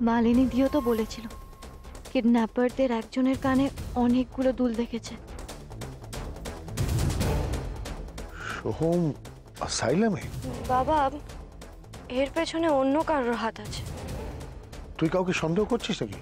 মালিনী দিও তো বলেছিল কিডন্যাপারদের একজনের কানে অনেকগুলো দুল দেখেছে। সোহম অ্যাসাইলামে? বাবা, এর পেছনে অন্য কারোর হাত আছে। তুই কাউকে সন্দেহ করছিস নাকি?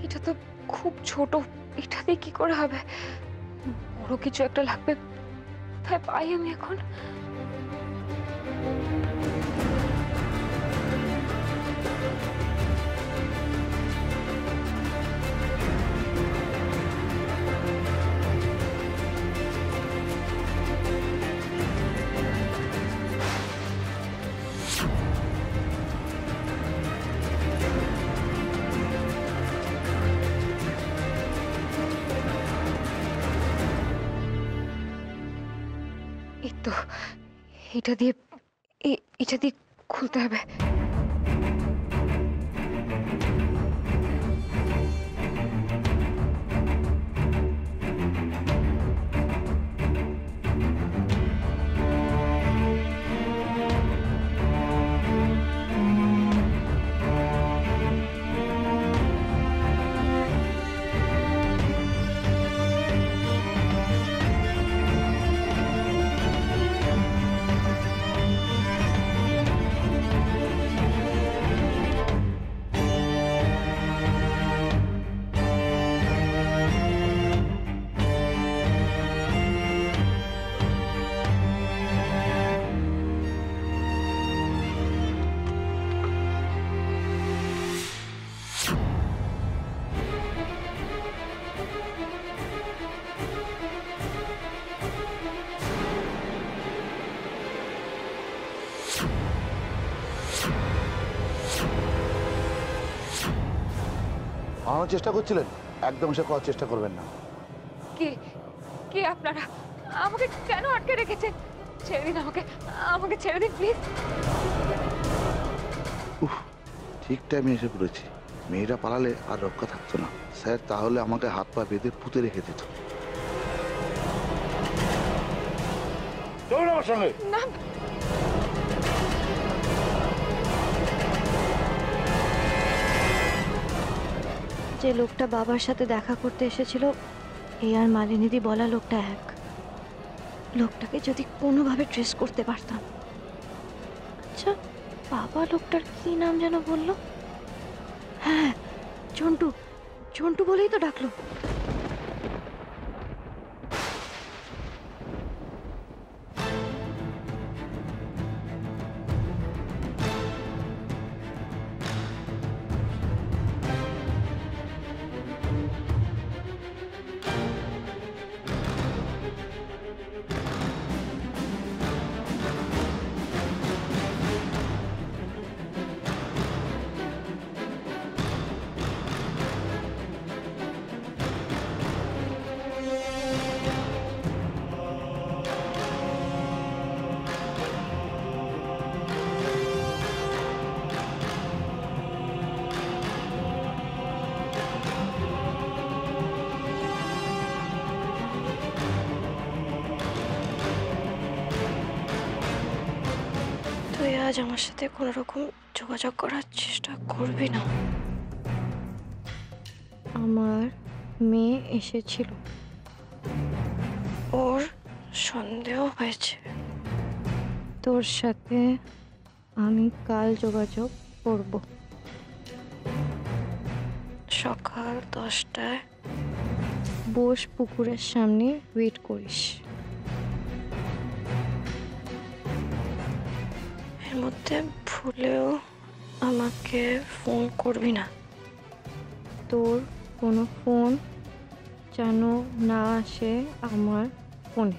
এটা তো খুব ছোট, এটা দিয়ে কি করে হবে? বড় কিছু একটা লাগবে। কোথায় পাই আমি এখন? এই তো, এটা দিয়ে এটা দিয়ে খুলতে হবে। আমার চেষ্টা করছিলেন, একদম সে করার চেষ্টা করবেন না। কে কে আপনারা? আমাকে কেন আটকে রেখেছেন? ছেড়ে দিন আমাকে, আমাকে ছেড়ে দিন প্লিজ। ঠিক টাইমে এসে পড়েছি। মেয়েরা পালালে আর রক্ষা থাকতো না। স্যার তাহলে আমাকে হাত পা বেঁধে পুঁতে রেখে দিত। চলুন আমার সঙ্গে। না, যে লোকটা বাবার সাথে দেখা করতে এসেছিল, এই আর মালিনীদি বলা লোকটা এক। লোকটাকে যদি কোনোভাবে ট্রেস করতে পারতাম। আচ্ছা, বাবা লোকটার কি নাম যেন বললো? হ্যাঁ, ঝন্টু। ঝন্টু বলেই তো ডাকলো। তুই আজ আমার সাথে কোনো রকম যোগাযোগ করার চেষ্টা করবি না। আমার মেয়ে এসেছিল, ওর সন্দেহ হয়েছে। তোর সাথে আমি কাল যোগাযোগ করব সকাল 10টায়। বোস পুকুরের সামনে ওয়েট করিস। এর মধ্যে ভুলেও আমাকে ফোন করবি না। তোর কোনো ফোন যেন না আসে আমার ফোনে।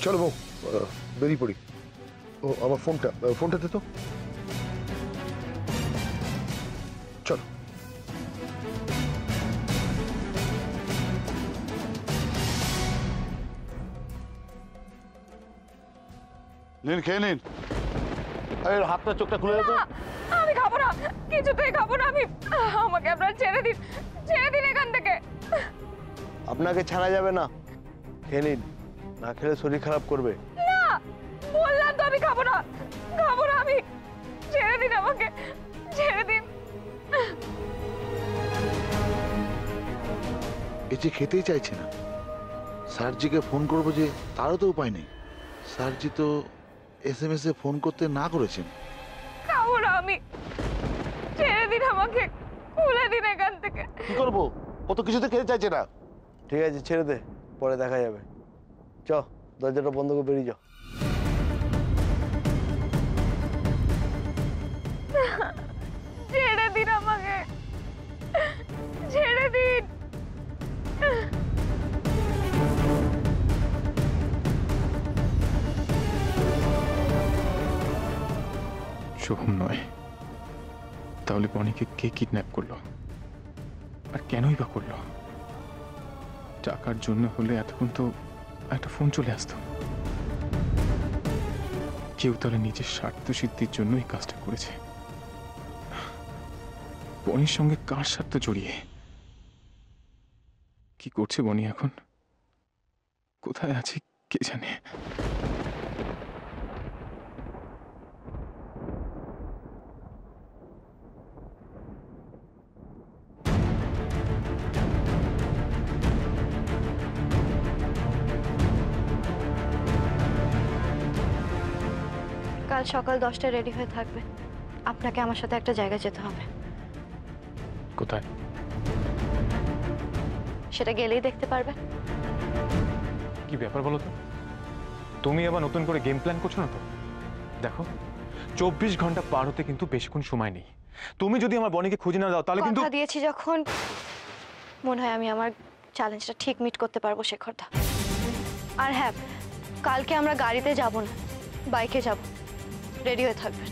চলো বউ, বেরিয়ে পড়ি। ও আমার ফোনটা দে তো। চলো। নিন, খেয়ে নিন। আরে হাতটা চোখটা খুলে যেত। আমি খাবো না, কিছুতেই খাবো না আমি। আমাকে আপনারা ছেড়ে দিন, ছেড়ে দিন এখান থেকে। আপনাকে ছাড়া যাবে না, খেয়ে নিন, না খেলে শরীর খারাপ করবে। না, বললাম তো আমি খাবো না, খাবো না আমি। ছেড়ে দিন আমাকে, ছেড়ে দিন। এ যে খেতেই চাইছে না। স্যারজিকে ফোন করবো যে তারও তো উপায় নেই। স্যারজি তো SMS এ ফোন করতে না করেছেন। খাবো না আমি, ছেড়ে দিন আমাকে, খুলে দিন এখান থেকে। কি করবো? ও তো কিছুতে খেতে চাইছে না। ঠিক আছে, ছেড়ে দে, পরে দেখা যাবে। চ, দরজাটা বন্ধ করে বেরিয়ে যাও। ছেড়ে দিন আমাকে, ছেড়ে দিন। সোহম নয়, তাহলে বনিকে কে কিডন্যাপ করলো আর কেনই বা করলো? টাকার জন্য হলে এতক্ষণ তো একটা ফোন চলে আসতো। কেউ তাহলে নিজের স্বার্থ সিদ্ধির জন্য এই কাজটা করেছে। বনির সঙ্গে কার স্বার্থ জড়িয়ে? কি করছে বনি এখন? কোথায় আছে কে জানে? কাল সকাল 10টায় রেডি হয়ে থাকবে। আপনাকে আমার সাথে একটা জায়গায় যেতে হবে। কোথায়? সেটা গেলেই দেখতে পারবেন। কি ব্যাপার বলো তো? তুমি আবার নতুন করে গেম প্ল্যান করছো না তো? দেখো, 24 ঘন্টা পার হতে কিন্তু বেশিক্ষণ সময় নেই। তুমি যদি আমার বনিকে খুঁজে না দাও তাহলে কিন্তু কথা দিয়েছি যখন, মনে হয় আমি আমার চ্যালেঞ্জটা ঠিক মিট করতে পারবো শেখরদা। আর হ্যাঁ, কালকে আমরা গাড়িতে যাব না, বাইকে যাব। রেডি হয়ে থাকবেন।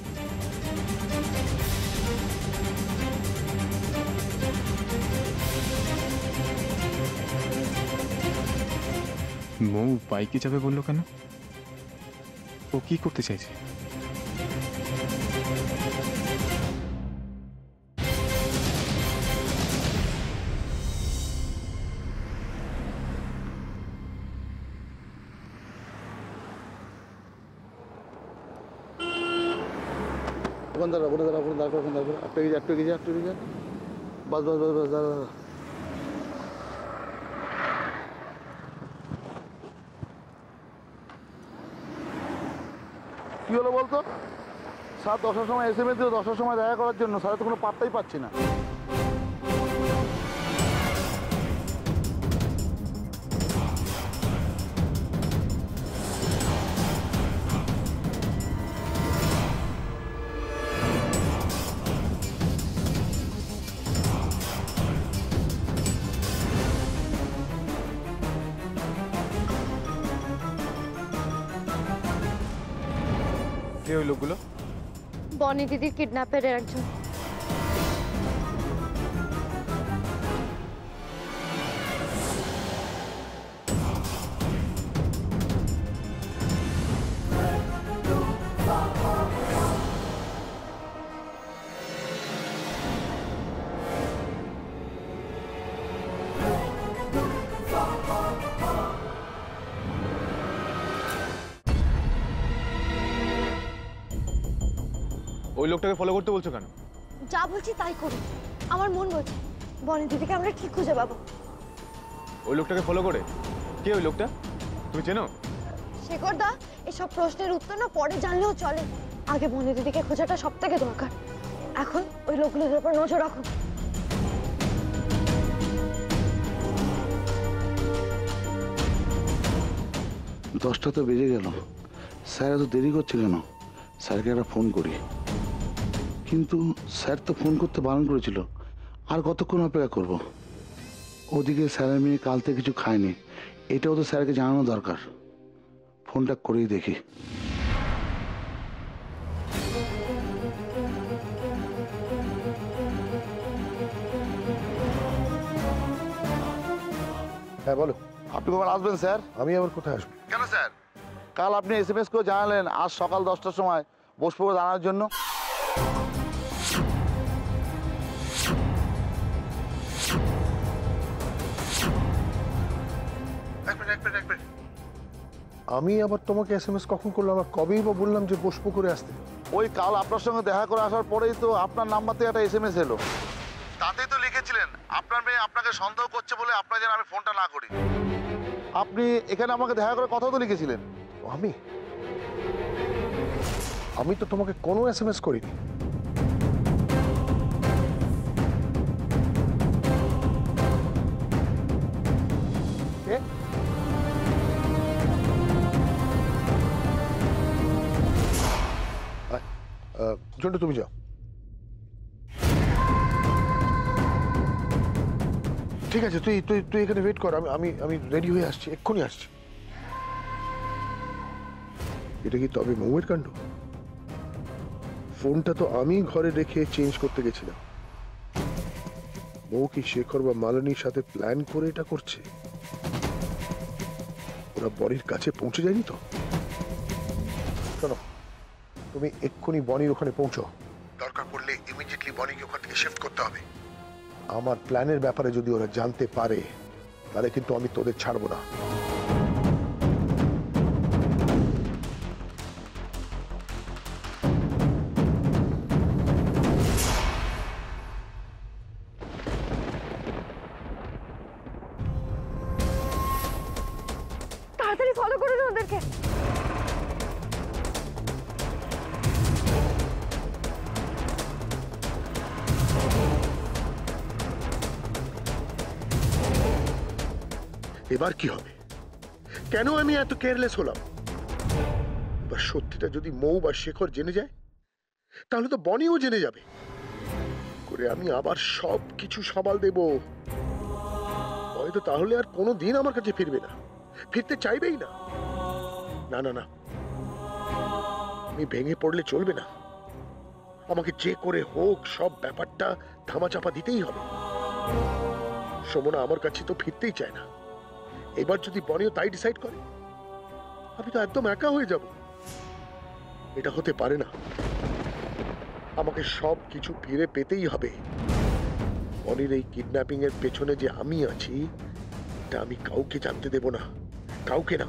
মৌ বাইকে যাবে বললো কেন? ও কি করতে চাইছে? ওখানে দাঁড়া, ওখানে দাঁড়া, ওখানে দাঁড়া, ওখানে দাঁড়া। একটু এগিয়ে যা, একটু এগিয়ে যা, একটু এগিয়ে যা। বাস বাস বাস বাস, দাঁড়া দাঁড়া। কি হলো বলতো? স্যার 10টার সময় SMS দিল 10টার সময় দেখা করার জন্য। স্যার তো কোনো পাত্তাই পাচ্ছি না। কে ওই লোকগুলো? বনি দিদির কিডন্যাপের একজন। ওই ওই লোকটাকে ফলো করতে বলছো কেন? যা বলছি তাই করুন, আমার মন বলছে বনি দিদিকে আমরা ঠিক খুঁজে পাবো। ওই লোকটাকে ফলো করে? কে ওই লোকটা? তুমি চেনো? শেখর দা, এসব প্রশ্নের উত্তর না পরে জানলেও চলে, আগে বনি দিদিকে খোঁজাটা সব থেকে দরকার। এখন ওই লোকগুলোর উপর নজর রাখুন। দশটা তো বেজে গেল, স্যার এত দেরি করছে কেন? স্যারকে একটা ফোন করি। কিন্তু স্যার তো ফোন করতে বারণ করেছিল, আর কতক্ষণ অপেক্ষা করব? ওদিকে স্যারের মেয়ে কাল থেকে কিছু খায়নি, এটাও তো স্যারকে জানানো দরকার। ফোনটা করেই দেখি। হ্যাঁ বলো। আপনি কখন আসবেন স্যার? আমি আবার কোথায় আসবো? কেন স্যার? কাল আপনি SMS করে জানালেন আজ সকাল 10টার সময় বসবো জানার জন্য। আমি আবার তোমাকে SMS কখন করলাম আর কবেই বা বললাম যে বসবো করে আসতে? ওই কাল আপনার সঙ্গে দেখা করে আসার পরেই তো আপনার নাম্বার থেকে একটা SMS এলো। তাতেই তো লিখেছিলেন আপনার মেয়ে আপনাকে সন্দেহ করছে বলে আপনার যেন আমি ফোনটা না করি। আপনি এখানে আমাকে দেখা করে কথা তো লিখেছিলেন। আমি আমি তো তোমাকে কোনো SMS করিনি। এ? জন্টু তুমি যাও। ঠিক আছে, তুই তুই তুই এখানে ওয়েট কর, আমি আমি আমি রেডি হয়ে আসছি, এক্ষুনি আসছি। এটা কি তবে মৌয়ের কাণ্ড? ফোনটা তো আমি ঘরে রেখে চেঞ্জ করতে গেছিলাম। মৌ কি শেখর বা মালিনীর সাথে প্ল্যান করে এটা করছে? ওরা বনির কাছে পৌঁছে যায়নি তো? শোনো, তুমি এক্ষুনি বনির ওখানে পৌঁছো, দরকার পড়লে ইমিডিয়েটলি বনিকে ওখান থেকে শিফট করতে হবে। আমার প্ল্যানের ব্যাপারে যদি ওরা জানতে পারে তাহলে কিন্তু আমি তোদের ছাড়বো না। তাড়াতাড়ি ফলো করুন ওদেরকে। এবার কি হবে? কেন আমি এত কেয়ারলেস হলাম? এবার সত্যিটা যদি মৌ বা শেখর জেনে যায় তাহলে তো বনিও জেনে যাবে। করে আমি আবার সব কিছু সামাল দেব। হয়তো তাহলে আর কোনোদিন আমার কাছে ফিরবে না, ফিরতে চাইবেই না। না না না, আমি ভেঙে পড়লে চলবে না। আমাকে যে করে হোক সব ব্যাপারটা ধামাচাপা দিতেই হবে। সমনা আমার কাছে তো ফিরতেই চায় না। এবার যদি বনিও তাই ডিসাইড করে আমি তো একদম একা হয়ে যাব। এটা হতে পারে না। আমাকে সব কিছু ফিরে পেতেই হবে। বনির এই কিডন্যাপিং এর পেছনে যে আমি আছি এটা আমি কাউকে জানতে দেব না, কাউকে না।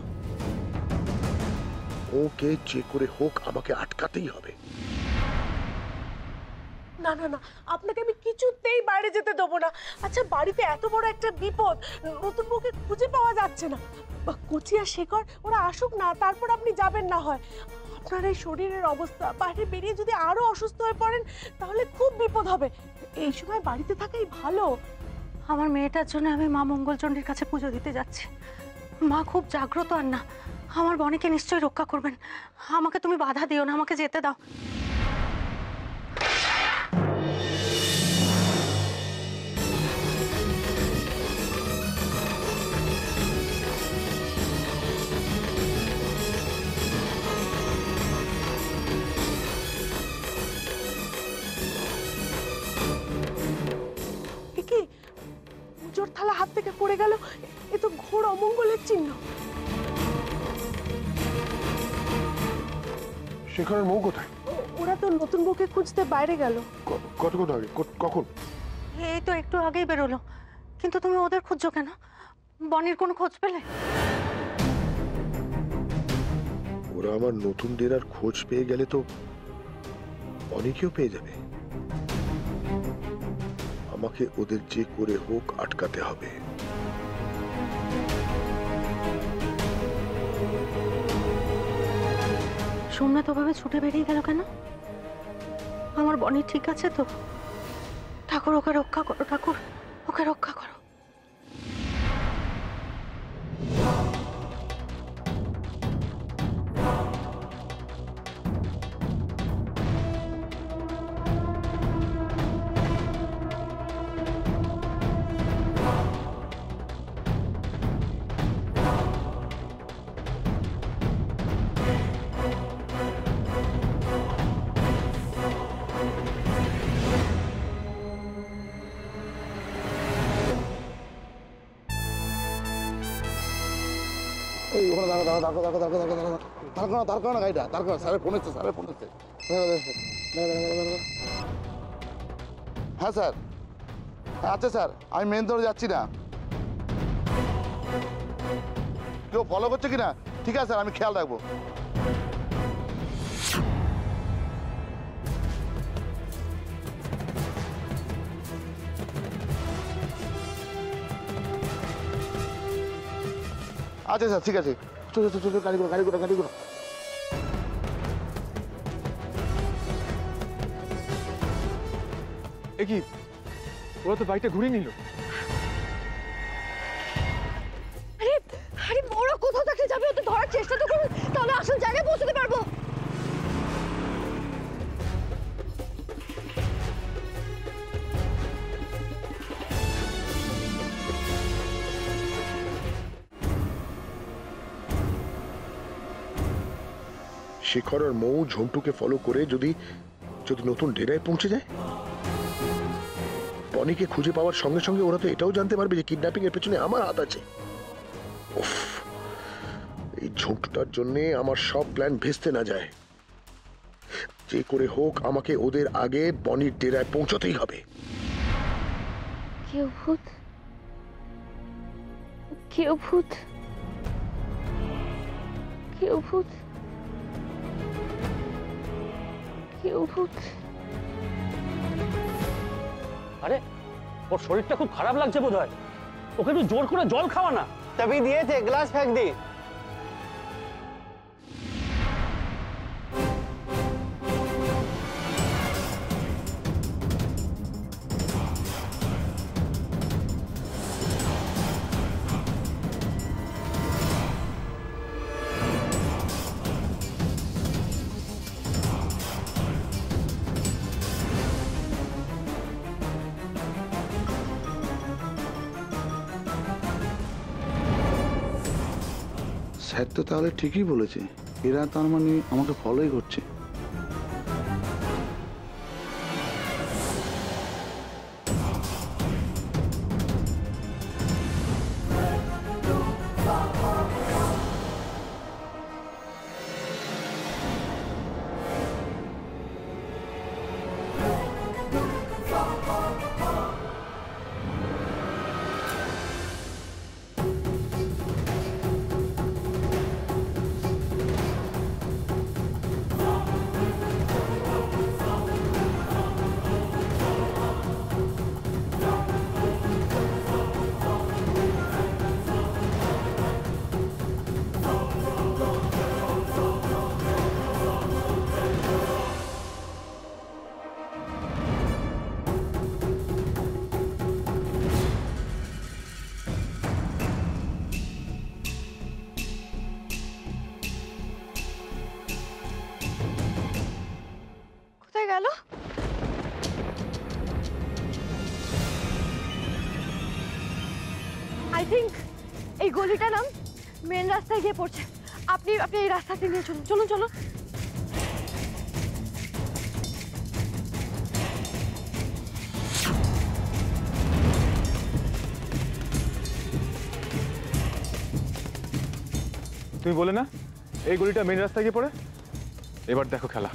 ওকে যে করে হোক আমাকে আটকাতেই হবে। না না না, আপনাকে আমি কিছুতেই বাইরে যেতে দেবো না। আচ্ছা, বাড়িতে এত বড় একটা বিপদ, নতুন বউকে খুঁজে পাওয়া যাচ্ছে না। কচি আর শেখর ওরা আসুক না, তারপর আপনি যাবেন না হয়। আপনার এই শরীরের অবস্থা, বাইরে বেরিয়ে যদি আরো অসুস্থ হয়ে পড়েন তাহলে খুব বিপদ হবে। এই সময় বাড়িতে থাকাই ভালো। আমার মেয়েটার জন্য আমি মা মঙ্গলচণ্ডীর কাছে পুজো দিতে যাচ্ছি। মা খুব জাগ্রত, আর না আমার বনিকে নিশ্চয়ই রক্ষা করবেন। আমাকে তুমি বাধা দিও না, আমাকে যেতে দাও। কি পুজোর থালা হাত থেকে পড়ে গেল, এ তো ঘোর অমঙ্গলের চিহ্ন। শেখরের মৌ কোথায়? ওরা তো নতুন বউকে খুঁজতে বাইরে গেল। কতক্ষণ আগে? কখন? এই তো একটু আগেই বেরোলো। কিন্তু তুমি ওদের খুঁজছো কেন? বনির কোনো খোঁজ পেলে? ওরা আমার নতুন ডেরার খোঁজ পেয়ে গেলে তো অনেকেও পেয়ে যাবে। আমাকে ওদের যে করে হোক আটকাতে হবে। সোমনাথ ওভাবে ছুটে বেরিয়ে গেল কেন? আমার বনি ঠিক আছে তো? ঠাকুর ওকে রক্ষা করো, ঠাকুর ওকে রক্ষা করো। এই ওখানে দাঁড় করো না গাড়িটা, দাঁড় করো। স্যারের ফোন এসছে, স্যারের ফোন এসছে। হ্যাঁ স্যার, আচ্ছা স্যার, আমি মেন ধরে যাচ্ছি না। কেউ ফলো করছে কিনা? ঠিক আছে স্যার, আমি খেয়াল রাখবো। আচ্ছা স্যার, ঠিক আছে। চলো চলো চলো, গাড়ি করো গাড়ি করো গাড়ি করো। এ কি, ওরা তো বাইকটা ঘুরিয়ে নিল। আরে আরে ওরা কোথাও থাকতে যাবে, ওদের ধরার চেষ্টা তো করুন, তাহলে আসল জায়গায় পৌঁছতে পারবো। শেখর আর মৌ ঝন্টুকে ফলো করে যদি যদি নতুন ডেরায় পৌঁছে যায়, বনিকে খুঁজে পাওয়ার সঙ্গে সঙ্গে ওরা তো এটাও জানতে পারবে যে কিডন্যাপিং এর পেছনে আমার হাত আছে। উফ, এই ঝন্টুটার জন্য আমার সব প্ল্যান ভেস্তে না যায়। যে করে হোক আমাকে ওদের আগে বনির ডেরায় পৌঁছতেই হবে। কি অদ্ভুত, কি অদ্ভুত, কি অদ্ভুত, কি অদ্ভুত। আরে ওর শরীরটা খুব খারাপ লাগছে বোধ হয়, ওকে একটু জোর করে জল খাওয়া না। तभी दिए थे, ग्लास फेंक दी। স্যার তো তাহলে ঠিকই বলেছে, এরা তার মানে আমাকে ফলোই করছে। কোথায় গেল? আই থিঙ্ক এই গলিটা নাম মেন রাস্তায় গিয়ে পড়ছে। আপনি আপনি এই রাস্তাতে নিয়ে চলুন, চলুন চলুন। তুমি বলে না এই গলিটা মেন রাস্তায় গিয়ে পড়ে? এবার দেখো খেলা।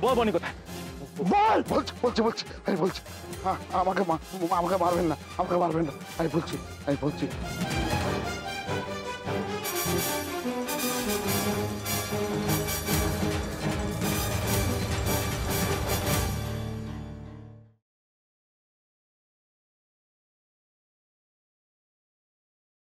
বল বনি কোথায়? বল। বলছি আমি বলছি। আমাকে মারবেন না, আমাকে মারবেন না, আমি বলছি।